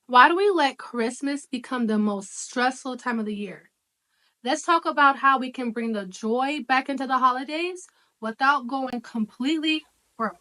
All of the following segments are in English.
Why do we let Christmas become the most stressful time of the year? Let's talk about how we can bring the joy back into the holidays without going completely broke.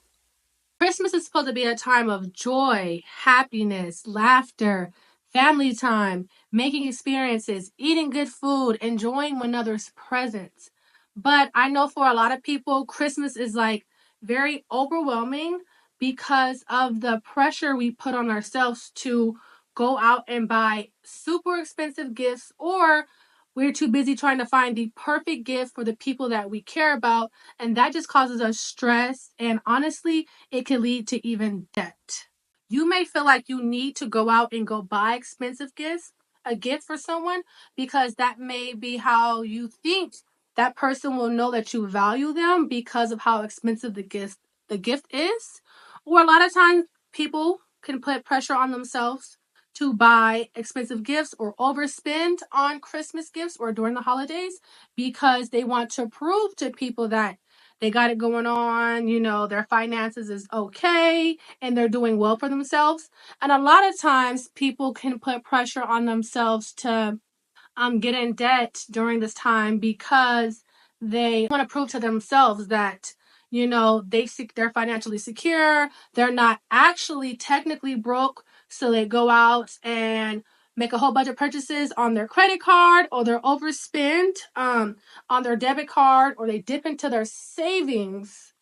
Christmas is supposed to be a time of joy, happiness, laughter, family time, making experiences, eating good food, enjoying one another's presence. But I know for a lot of people, Christmas is like very overwhelming because of the pressure we put on ourselves to go out and buy super expensive gifts, or we're too busy trying to find the perfect gift for the people that we care about. And that just causes us stress. And honestly, it can lead to even debt. You may feel like you need to go out and go buy expensive gifts, a gift for someone, because that may be how you think that person will know that you value them because of how expensive the gift is. Or a lot of times people can put pressure on themselves to buy expensive gifts or overspend on Christmas gifts or during the holidays because they want to prove to people that they got it going on, their finances is okay and they're doing well for themselves. And a lot of times people can put pressure on themselves to get in debt during this time because they want to prove to themselves that they're financially secure, they're not actually technically broke, so they go out and make a whole bunch of purchases on their credit card, or they're overspend on their debit card, or they dip into their savings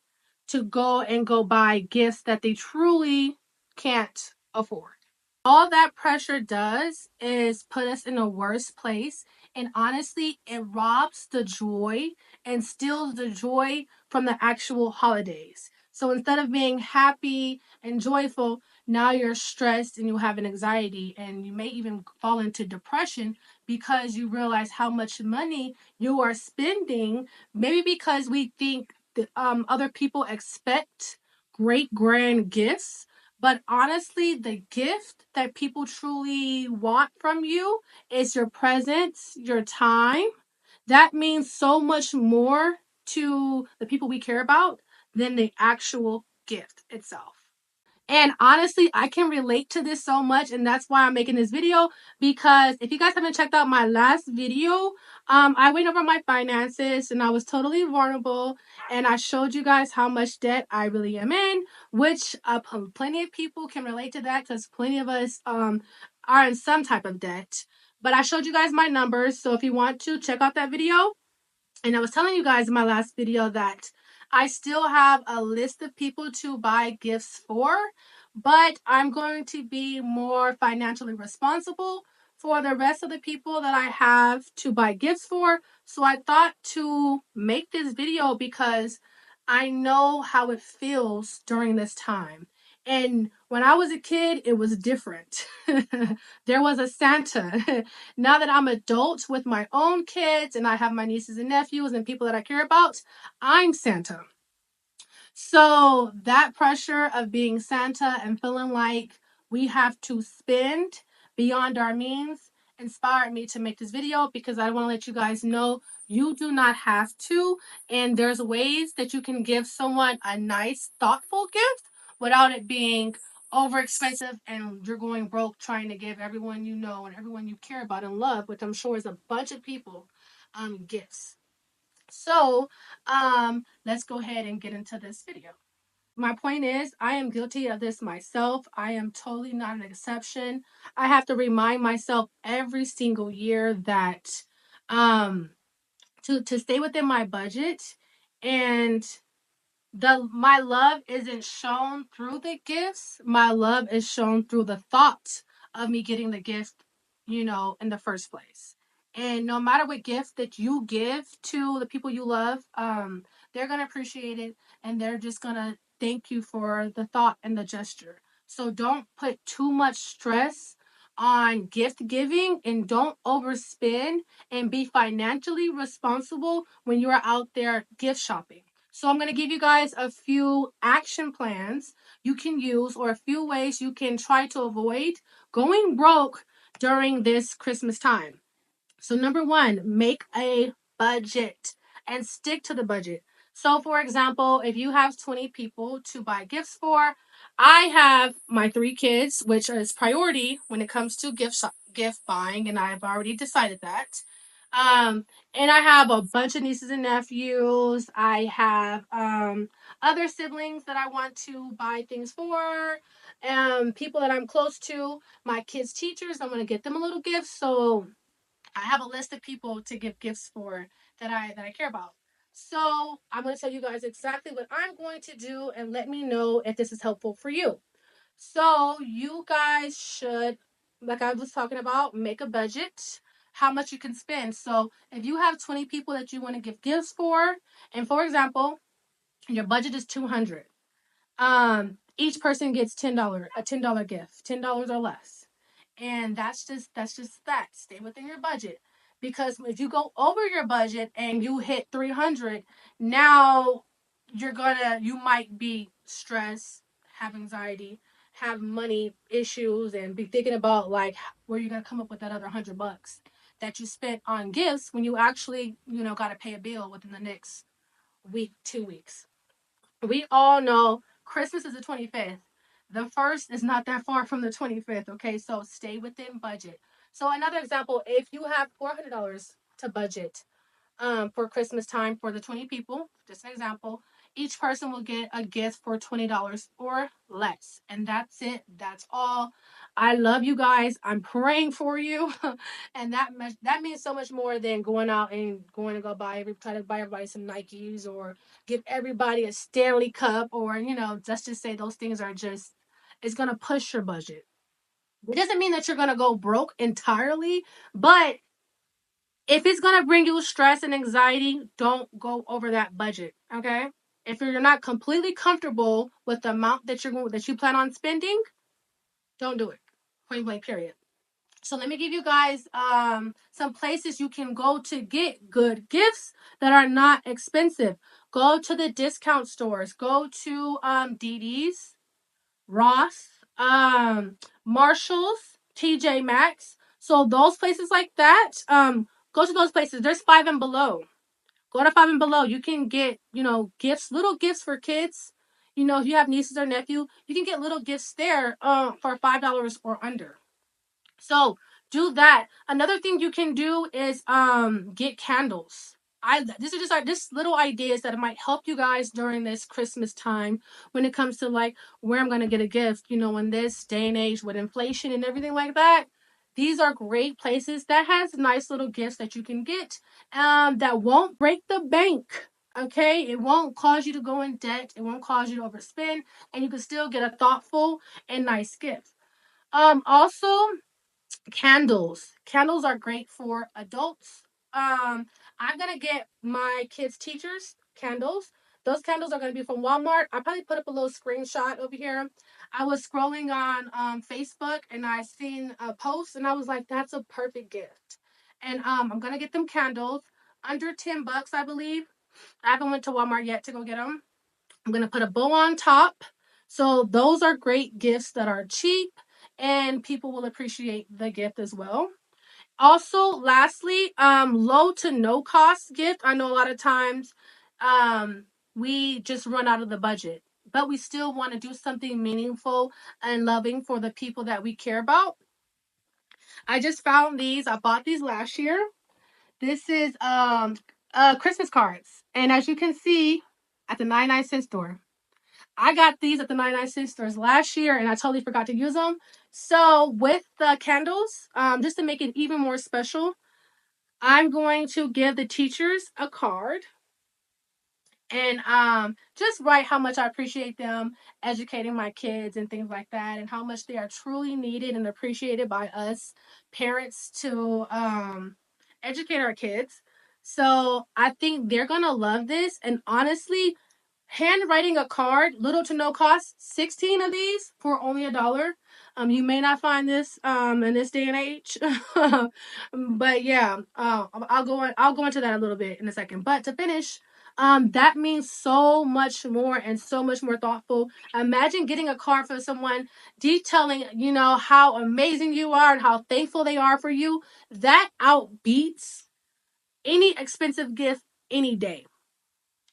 to go buy gifts that they truly can't afford. All that pressure does is put us in a worse place. And honestly, it robs the joy and steals the joy from the actual holidays. So instead of being happy and joyful, now you're stressed and you have an anxiety, and you may even fall into depression because you realize how much money you are spending. Maybe because we think that other people expect great grand gifts, but honestly, the gift that people truly want from you is your presence, your time. That means so much more to the people we care about than the actual gift itself. And honestly, I can relate to this so much, and that's why I'm making this video. Because if you guys haven't checked out my last video, I went over my finances and I was totally vulnerable, and I showed you guys how much debt I really am in, which plenty of people can relate to that because plenty of us are in some type of debt. But I showed you guys my numbers, so if you want to check out that video. And I was telling you guys in my last video that I still have a list of people to buy gifts for, but I'm going to be more financially responsible for the rest of the people that I have to buy gifts for. So I thought to make this video because I know how it feels during this time. And when I was a kid, it was different. There was a Santa. Now that I'm adult with my own kids and I have my nieces and nephews and people that I care about, I'm Santa. So that pressure of being Santa and feeling like we have to spend beyond our means inspired me to make this video, because I want to let you guys know you do not have to. And there's ways that you can give someone a nice, thoughtful gift without it being over expensive and you're going broke trying to give everyone you know and everyone you care about and love, which I'm sure is a bunch of people, gifts. So let's go ahead and get into this video. My point is, I am guilty of this myself. I am totally not an exception. I have to remind myself every single year that um to stay within my budget, and my love isn't shown through the gifts. My love is shown through the thought of me getting the gift, in the first place. And no matter what gift that you give to the people you love, they're gonna appreciate it, and they're just gonna thank you for the thought and the gesture. So don't put too much stress on gift giving, and don't overspend, and be financially responsible when you're out there gift shopping. So I'm going to give you guys a few action plans you can use, or a few ways you can try to avoid going broke during this Christmas time. So number one, make a budget and stick to the budget. So for example, if you have 20 people to buy gifts for, I have my 3 kids, which is priority when it comes to gift buying, and I've already decided that. Um, and I have a bunch of nieces and nephews. I have other siblings that I want to buy things for. People that I'm close to, my kids' teachers. I want to get them a little gift. So I have a list of people to give gifts for that I care about. So I'm going to tell you guys exactly what I'm going to do, and let me know if this is helpful for you. So you guys should, like I was talking about, make a budget, how much you can spend. So if you have 20 people that you want to give gifts for, and for example, your budget is 200, each person gets a $10 gift, $10 or less. And that's just that. Stay within your budget. Because if you go over your budget and you hit 300, now you might be stressed, have anxiety, have money issues, and be thinking about like where you're gonna come up with that other $100 that you spent on gifts when you actually, gotta pay a bill within the next week, 2 weeks. We all know Christmas is the 25th. The first is not that far from the 25th. Okay, so stay within budget. So another example, if you have $400 to budget, for Christmas time for the 20 people, just an example, each person will get a gift for $20 or less. And that's it. That's all. I love you guys. I'm praying for you. And that means so much more than going out and going to go try to buy everybody some Nikes, or give everybody a Stanley Cup, or, let's just say those things are just, it's going to push your budget. It doesn't mean that you're going to go broke entirely, but if it's gonna bring you stress and anxiety, don't go over that budget. Okay. If you're not completely comfortable with the amount that you plan on spending, don't do it. Point blank. Period. So let me give you guys some places you can go to get good gifts that are not expensive. Go to the discount stores. Go to DD's, Ross, Marshalls, TJ Maxx. So those places like that, go to those places. There's Five and Below. Go to Five and Below. You can get, gifts, little gifts for kids. If you have nieces or nephew, you can get little gifts there for $5 or under. So do that. Another thing you can do is get candles. This is just like this little ideas that might help you guys during this Christmas time when it comes to like where I'm gonna get a gift, in this day and age with inflation and everything like that. These are great places that has nice little gifts that you can get that won't break the bank. Okay, it won't cause you to go in debt, it won't cause you to overspend, and you can still get a thoughtful and nice gift. Also, candles are great for adults. I'm gonna get my kids teachers candles. Those candles are gonna be from Walmart. I probably put up a little screenshot over here. I was scrolling on Facebook, and I seen a post, and I was like, that's a perfect gift. And I'm gonna get them candles under $10, I believe. I haven't went to Walmart yet to go get them. I'm going to put a bow on top. So those are great gifts that are cheap, and people will appreciate the gift as well. Also, lastly, low to no cost gift. I know a lot of times we just run out of the budget, but we still want to do something meaningful and loving for the people that we care about. I just found these. I bought these last year. This is Christmas cards. And as you can see at the 99-cent store, I got these at the 99-cent stores last year, and I totally forgot to use them. So with the candles, just to make it even more special, I'm going to give the teachers a card, and just write how much I appreciate them educating my kids and things like that, and how much they are truly needed and appreciated by us parents to educate our kids. So I think they're gonna love this, and honestly, handwriting a card, little to no cost, 16 of these for only $1. You may not find this in this day and age, but yeah, I'll go into that a little bit in a second. But to finish, that means so much more and so much more thoughtful. Imagine getting a card for someone detailing, how amazing you are and how thankful they are for you. That outbeats any expensive gift any day.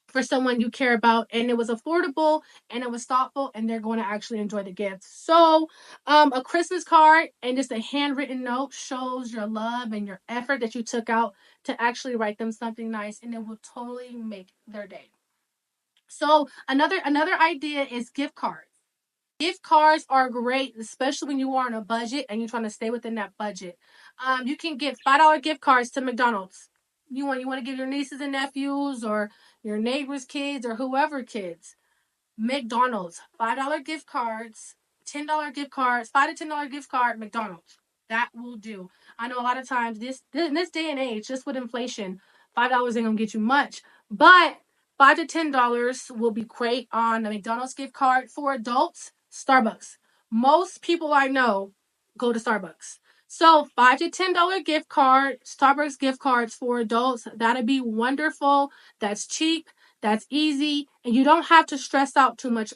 for someone you care about, and it was affordable and it was thoughtful, and they're going to actually enjoy the gift. So a Christmas card and just a handwritten note shows your love and your effort that you took out to actually write them something nice, and it will totally make their day. So another idea is gift cards. Gift cards are great, especially when you are on a budget and you're trying to stay within that budget. You can get $5 gift cards to McDonald's. You want to give your nieces and nephews or your neighbors' kids or whoever kids. McDonald's, $5 gift cards, $10 gift cards, $5 to $10 gift card, McDonald's. That will do. I know a lot of times in this day and age, just with inflation, $5 ain't gonna get you much. But $5 to $10 will be great on a McDonald's gift card. For adults, Starbucks. Most people I know go to Starbucks. So $5 to $10 gift card, Starbucks gift cards for adults. That'd be wonderful. That's cheap. That's easy, and you don't have to stress out too much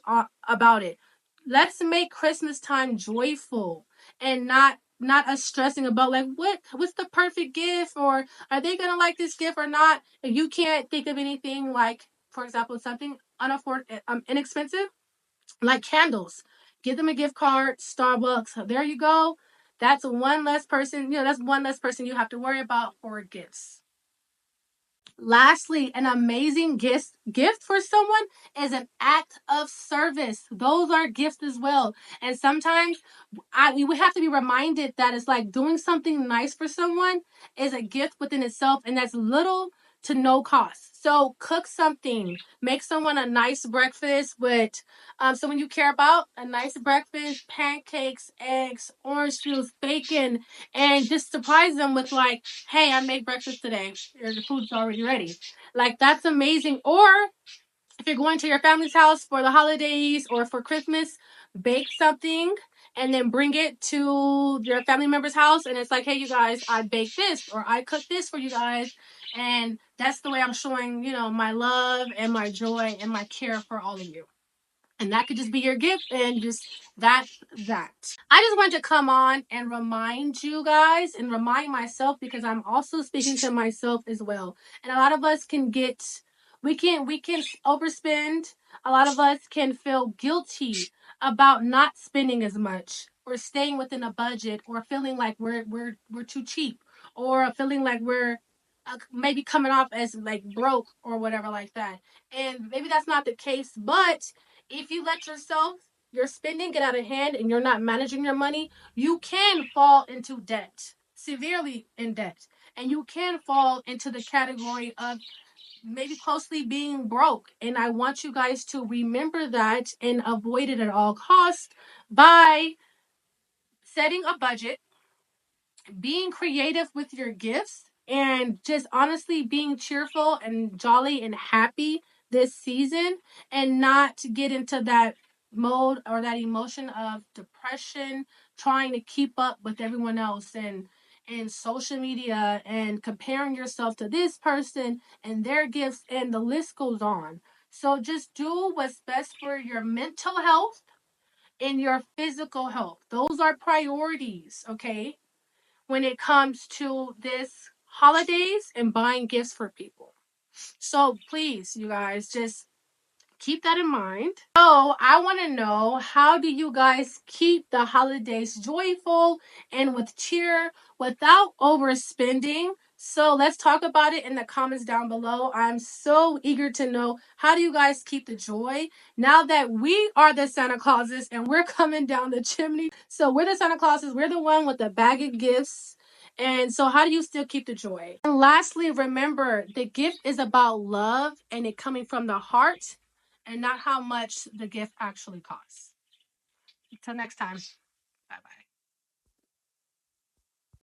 about it. Let's make Christmas time joyful and not us stressing about like what's the perfect gift, or are they gonna like this gift or not. If you can't think of anything, like for example something inexpensive like candles, give them a gift card. Starbucks, there you go. That's one less person. That's one less person you have to worry about for gifts. Lastly, an amazing gift for someone is an act of service. Those are gifts as well. And sometimes we have to be reminded that it's like doing something nice for someone is a gift within itself, and that's little to no cost. So cook something, make someone a nice breakfast with someone you care about, a nice breakfast, pancakes, eggs, orange juice, bacon, and just surprise them with like, hey, I made breakfast today. Your food's already ready. Like that's amazing. Or if you're going to your family's house for the holidays or for Christmas, bake something and then bring it to your family member's house. And it's like, hey, you guys, I baked this or I cooked this for you guys. And that's the way I'm showing, my love and my joy and my care for all of you. And that could just be your gift, and just that. I just wanted to come on and remind you guys and remind myself, because I'm also speaking to myself as well. And a lot of us we can overspend. A lot of us can feel guilty about not spending as much or staying within a budget, or feeling like we're too cheap, or feeling like we're maybe coming off as like broke or whatever like that. And maybe that's not the case, but if you let your spending get out of hand and you're not managing your money, you can fall into debt, severely in debt. And you can fall into the category of maybe closely being broke. And I want you guys to remember that and avoid it at all costs by setting a budget, being creative with your gifts, and just honestly being cheerful and jolly and happy this season, and not to get into that mode or that emotion of depression, trying to keep up with everyone else and social media and comparing yourself to this person and their gifts, and the list goes on. So just do what's best for your mental health and your physical health. Those are priorities, okay? When it comes to this holidays and buying gifts for people. So please, you guys, just keep that in mind. So I want to know, how do you guys keep the holidays joyful and with cheer without overspending? So let's talk about it in the comments down below. I'm so eager to know, how do you guys keep the joy now that we are the Santa Clauses and we're coming down the chimney? So we're the Santa Clauses, we're the one with the bag of gifts. And so, how do you still keep the joy? And lastly, remember, the gift is about love and it coming from the heart, and not how much the gift actually costs. Until next time, bye bye.